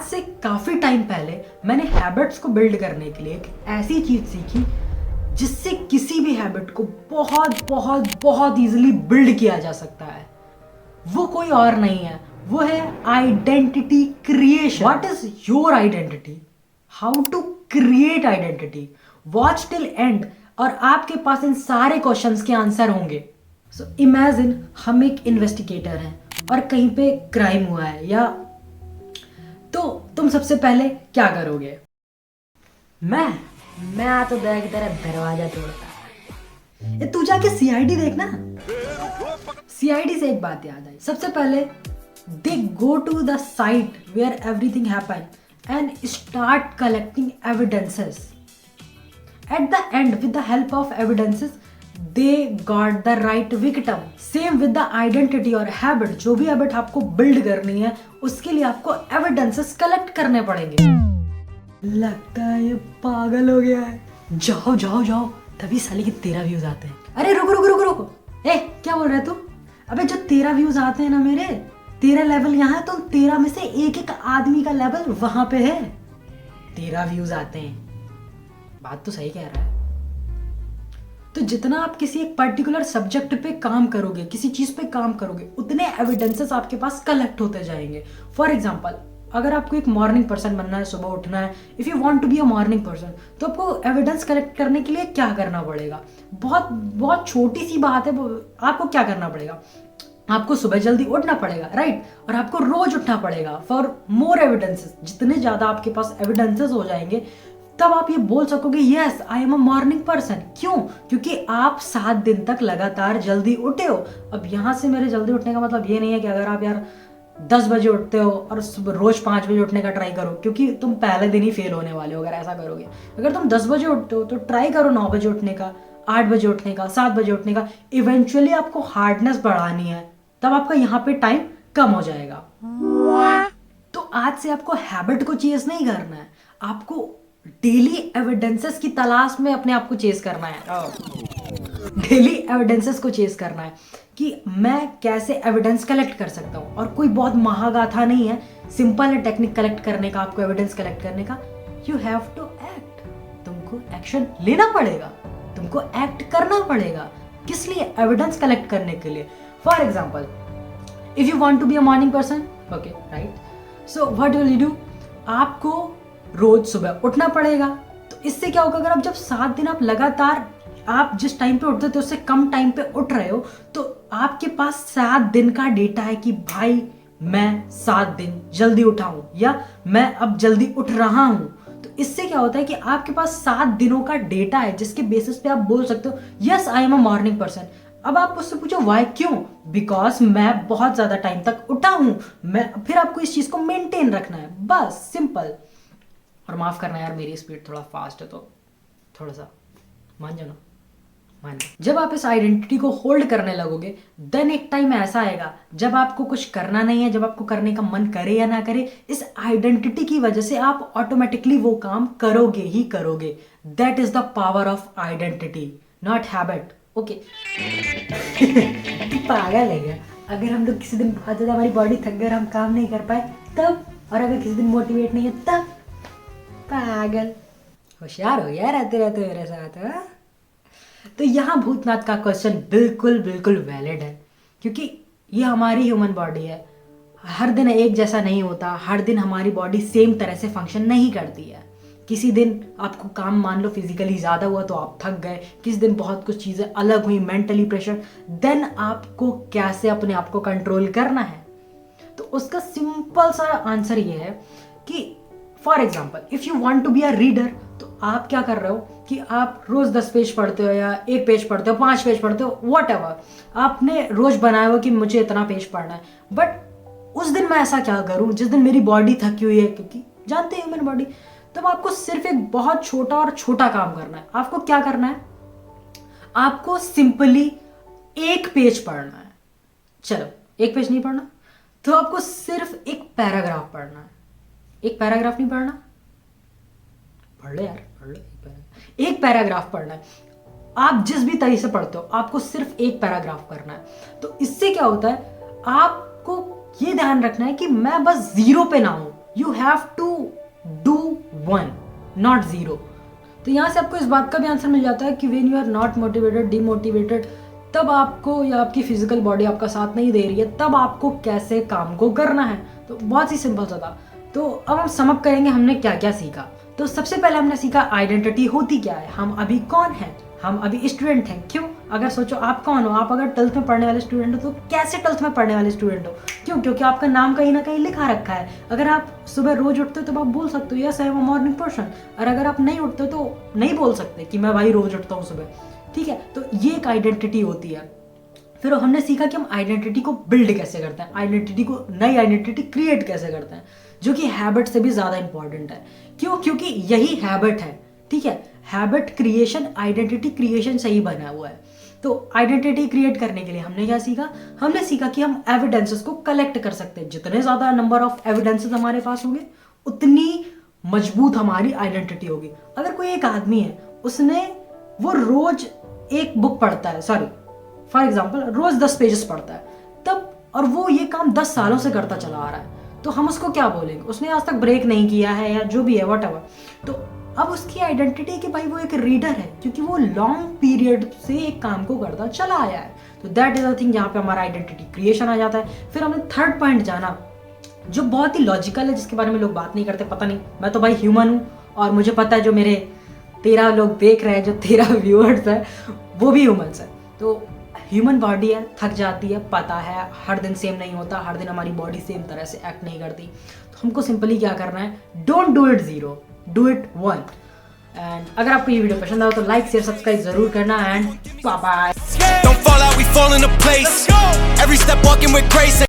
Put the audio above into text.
से काफी टाइम पहले मैंने हैबिट्स को बिल्ड करने के लिए एक ऐसी चीज सीखी जिससे किसी भी हैबिट को बहुत बहुत बहुत इजीली बिल्ड किया जा सकता है। वो कोई और नहीं है, वो है identity creation. What is your identity, how to create identity, watch till end और आपके पास इन सारे क्वेश्चंस के आंसर होंगे। सो इमेजिन हम एक इन्वेस्टिगेटर हैं और कहीं पे क्राइम हुआ है, या तो तुम सबसे पहले क्या करोगे? मैं तो देख तेरा दरवाजा तोड़ता। तू जाके सीआईडी देखना। सीआईडी से एक बात याद आई। सबसे पहले they go to the site where everything happen and start collecting evidences. At the end with the help of evidences they got the right victim. Same with the identity और habit। जो भी हैबिट आपको build करनी है उसके लिए आपको evidences collect करने पड़ेंगे। लगता है ये पागल हो गया है। जाओ जाओ जाओ, तभी साले के 13 व्यूज आते हैं। अरे रुको रुको रुको रुको, क्या बोल रहे तू? अबे जो 13 व्यूज आते हैं ना मेरे, 13 लेवल यहाँ है, तो 13 में से एक एक आदमी का लेवल वहां पे है। 13 व्यूज आते हैं, बात तो सही कह रहा है। तो जितना आप किसी एक पर्टिकुलर सब्जेक्ट पे काम करोगे, किसी चीज पे काम करोगे, उतने एविडेंसेस आपके पास कलेक्ट होते जाएंगे। फॉर एग्जाम्पल, अगर आपको एक मॉर्निंग पर्सन बनना है, सुबह उठना है, if you want to be a morning person, तो आपको एविडेंस कलेक्ट करने के लिए क्या करना पड़ेगा? बहुत बहुत छोटी सी बात है। आपको क्या करना पड़ेगा? आपको सुबह जल्दी उठना पड़ेगा, राइट? और आपको रोज उठना पड़ेगा फॉर मोर एविडेंसेस। जितने ज्यादा आपके पास एविडेंसेस हो जाएंगे, तब आप ये बोल सकोगे yes I am a morning person. क्यों? क्योंकि आप 7 दिन तक लगातार जल्दी उठे हो। अब यहाँ से मेरे जल्दी उठने का मतलब ये नहीं है कि अगर आप यार 10 बजे उठते हो और रोज 5 बजे उठने का ट्राई करो, क्योंकि तुम पहले दिन ही फेल होने वाले हो अगर ऐसा करोगे। अगर तुम 10 बजे उठते हो तो ट्राई करो 9 बजे उठने का, 8 बजे उठने का, 7 बजे उठने का। इवेंचुअली आपको हार्डनेस बढ़ानी है, तब आपका यहाँ पे टाइम कम हो जाएगा। तो आज से आपको हैबिट को चेज नहीं करना है, आपको डेली एविडेंसेस की तलाश में अपने आप को चेज करना है। डेली एविडेंसेस को चेज करना है कि मैं कैसे एविडेंस कलेक्ट कर सकता हूँ। और कोई बहुत महागाथा नहीं है, सिंपल है टेक्निक कलेक्ट करने का, आपको एविडेंस कलेक्ट करने का। यू हैव टू एक्ट, तुमको एक्शन लेना पड़ेगा, तुमको एक्ट करना पड़ेगा। किस लिए? एविडेंस कलेक्ट करने के लिए। For example, if you want to be a morning person, okay right, so what will you do? आपको रोज सुबह उठना पड़ेगा। तो इससे क्या होगा? अगर आप जब 7 दिन आप लगातार आप जिस टाइम पे उठते थे उससे कम टाइम पे उठ रहे हो, तो आपके पास 7 दिन का डेटा है कि भाई मैं 7 दिन जल्दी उठा हूं, या मैं अब जल्दी उठ रहा हूं। तो इससे क्या होता है कि आपके पास 7 दिनों का डेटा है जिसके बेसिस पे आप बोल सकते हो yes I am a morning person. अब आप उससे पूछो वाई, क्यों? बिकॉज मैं बहुत ज्यादा टाइम तक उठा हूं। फिर आपको इस चीज को मेंटेन रखना है, बस सिंपल। और माफ करना यार, मेरी स्पीड थोड़ा फास्ट है तो थोड़ा सा मान जाओ ना, मान जाओ। जब आप इस आइडेंटिटी को होल्ड करने लगोगे, देन एक टाइम ऐसा आएगा जब आपको कुछ करना नहीं है, जब आपको करने का मन करे या ना करे, इस आइडेंटिटी की वजह से आप ऑटोमेटिकली वो काम करोगे ही करोगे। That is the power of identity, not habit. Okay. पागल है क्या? अगर हम लोग किसी दिन बहुत ज्यादा हमारी बॉडी थक गई, हम काम नहीं कर पाए तब, और अगर किसी दिन मोटिवेट नहीं है तब। पागल, होशियार हो गया रहते रहते मेरे साथ, हा? तो यहाँ भूतनाथ का क्वेश्चन बिल्कुल बिल्कुल वैलिड है, क्योंकि ये हमारी ह्यूमन बॉडी है। हर दिन एक जैसा नहीं होता, हर दिन हमारी बॉडी सेम तरह से फंक्शन नहीं करती है। किसी दिन आपको काम मान लो फिजिकली ज़्यादा हुआ तो आप थक गए, किसी दिन बहुत कुछ चीज़ें अलग हुई, मेंटली प्रेशर, देन आपको कैसे अपने आप को कंट्रोल करना है? तो उसका सिंपल सा आंसर ये है कि for example, if you want to be a reader, तो आप क्या कर रहे हो कि आप रोज 10 पेज पढ़ते हो, या 1 पेज पढ़ते हो, 5 पेज पढ़ते हो, वॉट एवर आपने रोज बनाया हो कि मुझे इतना पेज पढ़ना है। बट उस दिन मैं ऐसा क्या करूं जिस दिन मेरी बॉडी थकी हुई है, क्योंकि जानते हैं ह्यूमन बॉडी। तब आपको सिर्फ एक बहुत छोटा और छोटा काम करना है। आपको क्या करना है? आपको सिंपली 1 पेज पढ़ना है। चलो 1 पेज नहीं पढ़ना तो आपको सिर्फ एक पैराग्राफ पढ़ना है। एक पैराग्राफ नहीं पढ़ना, पढ़ ले यार, पढ़ ले। एक पैराग्राफ पढ़ना है। आप जिस भी तरीके से पढ़ते हो आपको सिर्फ एक पैराग्राफ करना है। तो इससे क्या होता है, आपको ये ध्यान रखना है कि मैं बस 0 पे ना हूं, you have to do 1 not 0। तो यहाँ से आपको इस बात का भी आंसर मिल जाता है कि when you are not motivated, demotivated, तब आपको या आपकी फिजिकल बॉडी आपका साथ नहीं दे रही है, तब आपको कैसे काम को करना है। तो बहुत ही सिंपल सा था। तो अब हम समअप करेंगे हमने क्या क्या सीखा। तो सबसे पहले हमने सीखा आइडेंटिटी होती क्या है, हम अभी कौन हैं, हम अभी स्टूडेंट हैं। क्यों? अगर सोचो आप कौन हो, आप अगर 12th में पढ़ने वाले स्टूडेंट हो तो कैसे 12th में पढ़ने वाले स्टूडेंट हो? क्यों? क्योंकि आपका नाम कहीं ना कहीं लिखा रखा है। अगर आप सुबह रोज उठते हो तो आप बोल सकते हो yes I am a morning person, और अगर आप नहीं उठते तो नहीं बोल सकते कि मैं भाई रोज उठता हूँ सुबह। ठीक है, तो ये एक आइडेंटिटी होती है। फिर हमने सीखा कि हम आइडेंटिटी को बिल्ड कैसे करते हैं, आइडेंटिटी को, नई आइडेंटिटी क्रिएट कैसे करते हैं, जो कि हैबिट से भी ज़्यादा इंपॉर्टेंट है। क्यों? क्योंकि यही हैबिट है। ठीक है, हैबिट क्रिएशन आइडेंटिटी क्रिएशन से ही बना हुआ है। तो आइडेंटिटी क्रिएट करने के लिए हमने क्या सीखा? हमने सीखा कि हम एविडेंसेस को कलेक्ट कर सकते हैं। जितने ज़्यादा नंबर ऑफ एविडेंसेस हमारे पास होंगे उतनी मजबूत हमारी आइडेंटिटी होगी। अगर कोई एक आदमी है, उसने वो रोज एक बुक पढ़ता है, सॉरी फॉर एग्जाम्पल रोज 10 पेजेस पढ़ता है, तब और वो ये काम 10 सालों से करता चला आ रहा है, तो हम उसको क्या बोलेंगे? उसने आज तक ब्रेक नहीं किया है या जो भी है व्हाटएवर। तो अब उसकी आइडेंटिटी कि भाई वो एक रीडर है, क्योंकि वो लॉन्ग पीरियड से एक काम को करता चला आया है। तो दैट इज द थिंग, यहाँ पे हमारा आइडेंटिटी क्रिएशन आ जाता है। फिर हमने थर्ड पॉइंट जाना जो बहुत ही लॉजिकल है, जिसके बारे में लोग बात नहीं करते। पता नहीं, मैं तो भाई ह्यूमन हूँ और मुझे पता है जो मेरे 13 लोग देख रहे हैं, जो 13 व्यूअर्स है वो भी ह्यूमन्स है। तो ह्यूमन बॉडी है, थक जाती है, पता है, हर दिन सेम नहीं होता, हर दिन हमारी बॉडी सेम तरह से एक्ट नहीं करती। तो हमको सिंपली क्या करना है, don't do it 0, do it 1। And अगर आपको ये वीडियो पसंद आया तो लाइक शेयर सब्सक्राइब जरूर करना एंड बाय बाय।